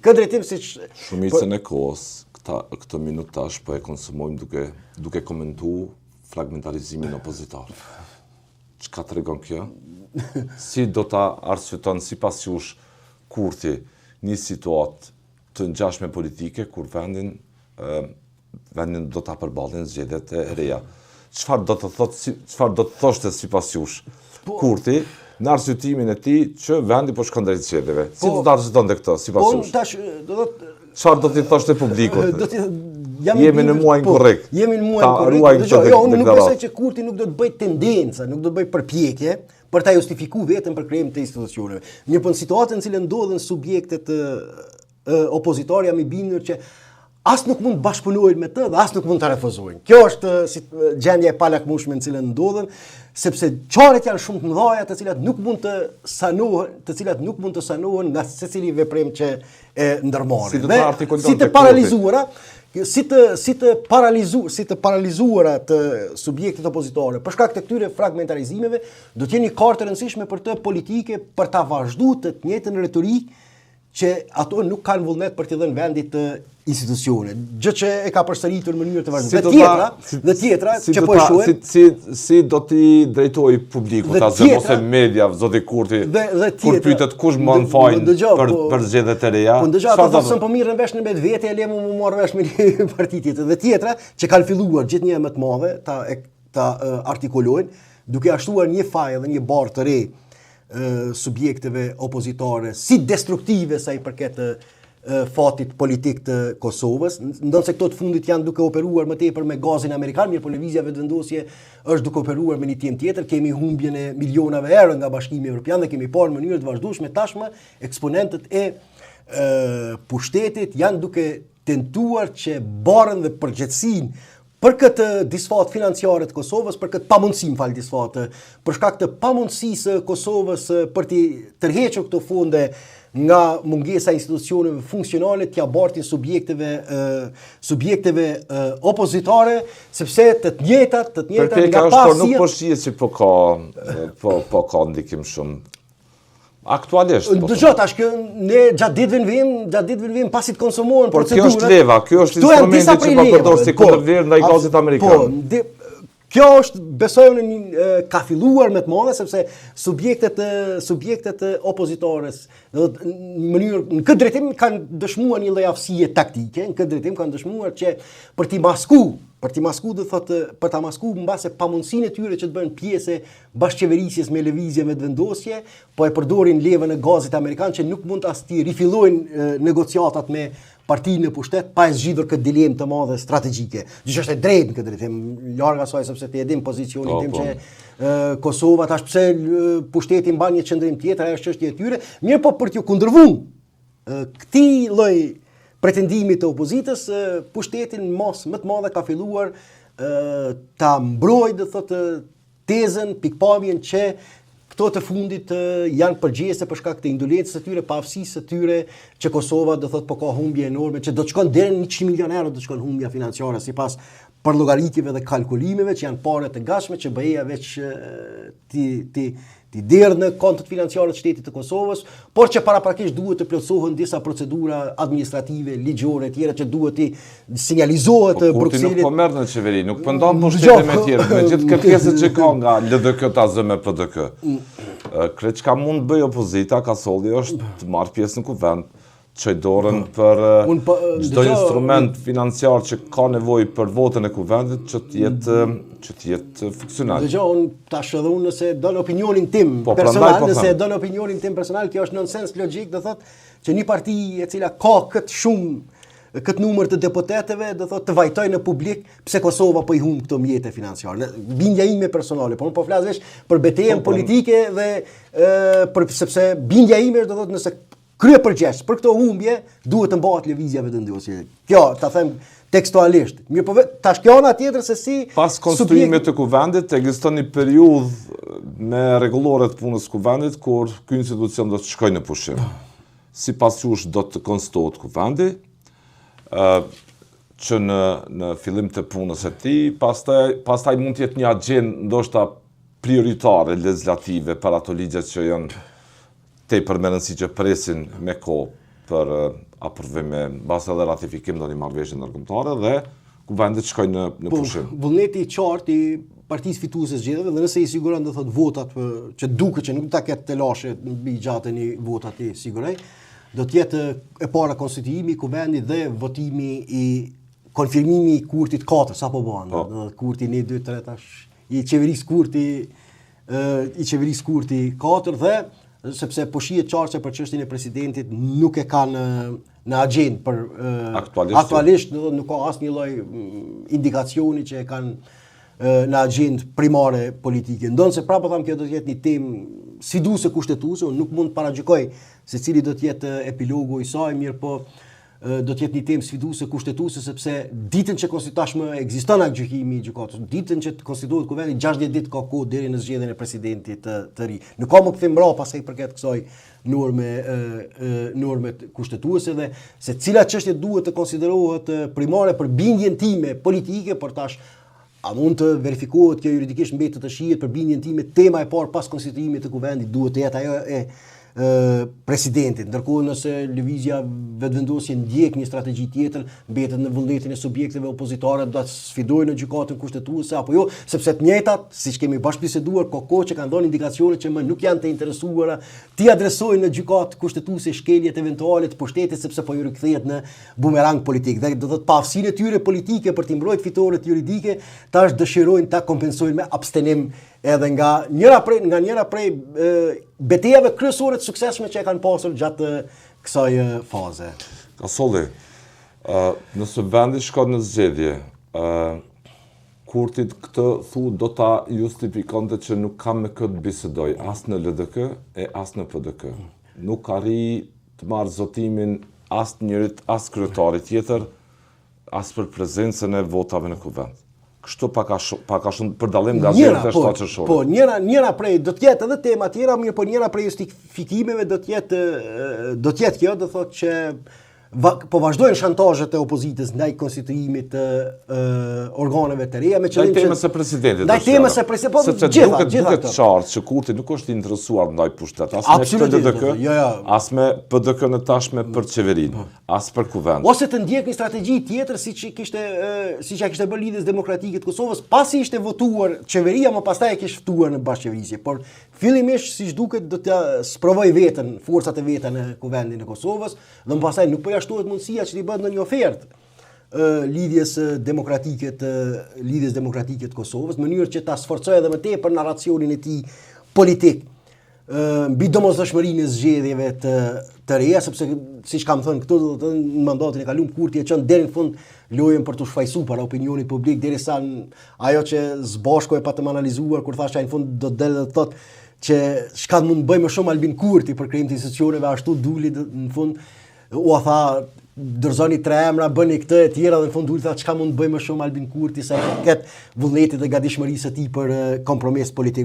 këtë drejtim si Shumicën e kohës, këtë minutash po e konsumojmë duke komentu fragmentarizimin opozitar. Çka tregon kjo? Si do ta arsyeton sipas jush Kurthi një situatë të ngjashme politike kur vendin do ta përballin zgjedhjet e reja. Çfarë do të thoshte sipas jush Kurthi në arsyetimin e tij që vendi po shkon drejt zgjedhjeve? Si do ta arsyetonte këtë sipas jush? Tash do të çfarë do t'i thoshte publikut? Jemi në muajin korrekt. Jemi në muajin korrekt. Unë nuk besoj që Kurthi nuk do të bëj tendenca, nuk do të bëj përpjekje për ta justifikuar vetëm për krijimin të institucioneve. Mirë, në situatën në cilën ndodhen subjektet opozitore jam I bindur që as nuk mund të bashkëpunojnë me të dhe as nuk mund të refuzojnë. Kjo është gjendja e palakmueshme në cilën ndodhen, sepse çaret janë shumë të mëdha të cilat nuk mund të sanohen, nga secili veprim që e ndërmarrin. Si të paralizuara, si të paralizuara të subjektet opozitore për shkak të këtyre fragmentarizimeve, do të jeni kartë e rëndësishme për të politike për ta vazhduar të njëjtën retorikë që ato nuk kanë vullnet për t'i dhënë vendit të institucione. Gjë që e ka përsëritur në mënyrë të vazhdueshme. Dhe tjetra që po e shohim. Si do t'i drejtoj publikut ose media, zoti Kurthi, kur pyetet kush mban fajin për zgjedhjet e reja. Po ndëgjo ato thonë po mirën vesh në vetë e lemu më marr vesh me një parti tjetër. Dhe tjetra që kanë filluar gjithnjë më të madhe ta artikulojnë duke ashtuar një faj dhe një barë të re subjekteve opozitare si destruktive sa I përket fatit politik të Kosovës, ndonse këto të fundit janë duke operuar më tepër me gazin amerikan, mirë po lëvizja vetëvendosje është duke operuar me një tim tjetër, kemi humbjen e milionave euro nga Bashkimi Evropian dhe kemi parë në mënyrë të vazhdueshme tashmë eksponentët e pushtetit janë duke tentuar që barën dhe përgjegjësinë për këtë disfat financiare të Kosovës, për këtë pamundësi, për shkak të pamundësisë Kosovës për të tërhequr këto fonde nga mungesa e institucioneve funksionale t'ia bartin subjekteve opozitare, sepse të njëjtat nga pasia. Nuk po shihet që po ka ndikim shumë. Aktualisht. Dëgjoj tash që ne gjatë ditëve vim pasi të konsumohen procedura. Por kjo është leva, kjo është instrumenti që po përdor si kundërvlerë ndaj gazit amerikan. Kjo është besoj unë ka filluar me të madhe sepse subjektet opozitores në këtë drejtim kanë dëshmuar një lloj aftësie taktike, në këtë drejtim kanë dëshmuar që për t'i masku mbase pamundësinë e tyre që të bëhen pjesë bashkëqeverisjes me lëvizje me vendosje, po e përdorin levën e gazit amerikan që nuk mund as t'i rifillojnë negociatat me partinë në pushtet pa e zgjidhur këtë dilemë të madhe strategjike. Gjë është e drejtë në këtë drejtim, larg asaj sepse ti e dim pozicionin tim që Kosova tash pse pushteti mban një qendrim tjetër, ajo është çështje e tyre, mirë po për t'ju kundërvënë këtij lloj pretendimit të opozitës, pushtetin mos më të madhe ka filluar ta mbrojë do thotë tezën, pikpamjen që këto të fundit janë përgjese për shkak të indolencës së tyre, pa aftësisë së tyre që Kosova do thotë po ka humbje enorme, që do të shkon deri në 100 milion euro do të shkon humbja financiare sipas për llogaritjeve dhe kalkulimeve që janë pare të gatshme që BE-ja veç ti derë në kontët financiare të shtetit të Kosovës, por që paraprakisht duhet të plotësohen disa procedura administrative, ligjore tjera që duhet të sinjalizohet Brukselit. Nuk po merr në qeveri, nuk po ndon pushtetin me tjerë, me gjithë kërkesat që ka nga LDK ta zë me PDK. Kreç ka mund bëj opozita, ka solli është të marrë pjesë në kuvend, çoj dorën për çdo instrument financiar që ka nevojë për votën e kuvendit që të jetë funksional. Dëgjoj, unë tash edhe unë nëse don opinionin tim personal, kjo është nonsens logjik, do thotë që një parti e cila ka këtë numër të deputetëve, do thotë të vajtoj në publik pse Kosova po I humb këto mjete financiare. Bindja ime personale, por unë po flas veç për betejën politike dhe sepse bindja ime do thotë nëse krye përgjegjës për këto humbje duhet të mbahet lëvizja vetëvendosje. Kjo ta them tekstualisht. Mirë po tash kjo ana tjetër se si pas konstruimit të kuvendit ekziston një periudhë me rregullore të punës së kuvendit kur ky institucion do të shkojë në pushim. Sipas jush do të konstituohet kuvendi që në fillim të punës së tij, pastaj mund të jetë një agjendë ndoshta prioritare legislative për ato ligjet që janë tepër me rëndësi që presin me kohë për aprovim mbas edhe ratifikim do një marrëveshje ndërkombëtare dhe kuvendet shkojnë në pushim. Vullneti i qartë i partisë fituese zgjedhjeve dhe nëse i siguron do thot votat që duket që nuk ta ketë të lashe mbi gjatën e votat i siguroj, do të jetë e para konstituimi i kuvendit dhe votimi i konfirmimi i kurtit 4 sapo bën. Kurti 1 2 3 tash i qeverisë kurti 4 dhe sepse po shihet qartë se për çështjen e presidentit nuk e kanë në agjendë për aktualisht nuk ka asnjë lloj indikacioni që e kanë në agjendë primare politike. Ndonse prapë them kjo do të jetë një temë sfiduese kushtetuese, unë nuk mund të paragjykoj se cili do të jetë epilogu i saj, mirë po do të jetë një temë sfiduese kushtetuese sepse ditën që tashmë ekziston gjykimi i gjykatës, ditën që konstituohet kuvendi 60 ditë ka kohë deri në zgjedhjen e presidentit të ri. Nuk ka më kthim mbrapa sa i përket kësaj norme kushtetuese dhe se cila çështje duhet të konsiderohet primare për bindjen time politike, por tash a mund të verifikohet kjo juridikisht mbetet të shihet për bindjen time, tema e parë pas konstituimit të kuvendit duhet të jetë ajo e presidentit, ndërkohë nëse lëvizja vetëvendosje ndjek një strategji tjetër, mbetet në vullnetin e subjekteve opozitare do të sfidojnë në gjykatën kushtetuese apo jo, sepse të njëjtat, siç kemi bashkëbiseduar, kohë që kanë dhënë indikacione që më nuk janë të interesuara, ti adresojnë në gjykatë kushtetuese shkeljet eventuale të pushtetit sepse po ju rikthehet në bumerang politik. Dhe do të thotë pavësinë e tyre politike për të mbrojtur fitoret juridike, tash dëshirojnë ta kompensojnë me abstenim edhe nga njëra prej betejave kryesore të suksesshme që e kanë pasur gjatë kësaj faze. Kasolli, nëse vendi shkon në zgjedhje, kurtit këtë do ta justifikonte që nuk ka me këtë bisedoj, as në LDK e as në PDK. Nuk arri të marrë zotimin as njërit, as kryetarit tjetër, as për prezencën e votave në kuvend. Kështu pak a shumë për dallim nga zgjedhjet e shtatërshore. Po, njëra prej do të jetë edhe tema tjera, mirë po njëra prej justifikimeve do të jetë kjo, do thotë që po vazhdojnë shantazhet e opozitës ndaj konstituimit të organeve të reja me qëllim ndaj temës së presidentit. Ndaj temës së presidentit, po gjithë duket qartë që kurti nuk është interesuar ndaj pushtet, as me PDK, as me PDK në tashme për qeverinë, as për kuvend. Ose të ndjek një strategji tjetër siç ja kishte bërë Lidhjes Demokratike të Kosovës, pasi ishte votuar qeveria, më pastaj e kishte ftuar në bashkëqeverisje, por fillimisht siç duket do të sprovoj veten, forcat e veta në kuvendin e Kosovës, dhe më pastaj nuk po jashtohet mundësia që t'i bëhet në një ofertë lidhjes demokratike të Kosovës, në mënyrë që ta sforcojë edhe më tepër narracionin e tij politik mbi domosdoshmërinë e zgjedhjeve të reja, sepse siç kam thënë këtu do të thënë në mandatin e kaluar kurti e çon deri në fund lojën për të shfaqsuar para opinionit publik derisa ajo që zbashko e pa të analizuar kur thashë në fund do të dalë dhe të thotë që çka mund të bëjmë më shumë Albin Kurti për krijim të institucioneve, ashtu duli në fund u tha dërzoni 3 emra, bëni këtë e tjera dhe në fund duli tha çka mund të bëjmë më shumë Albin Kurti sa ketë vullnetit dhe gatishmërisë e tij për kompromis politik.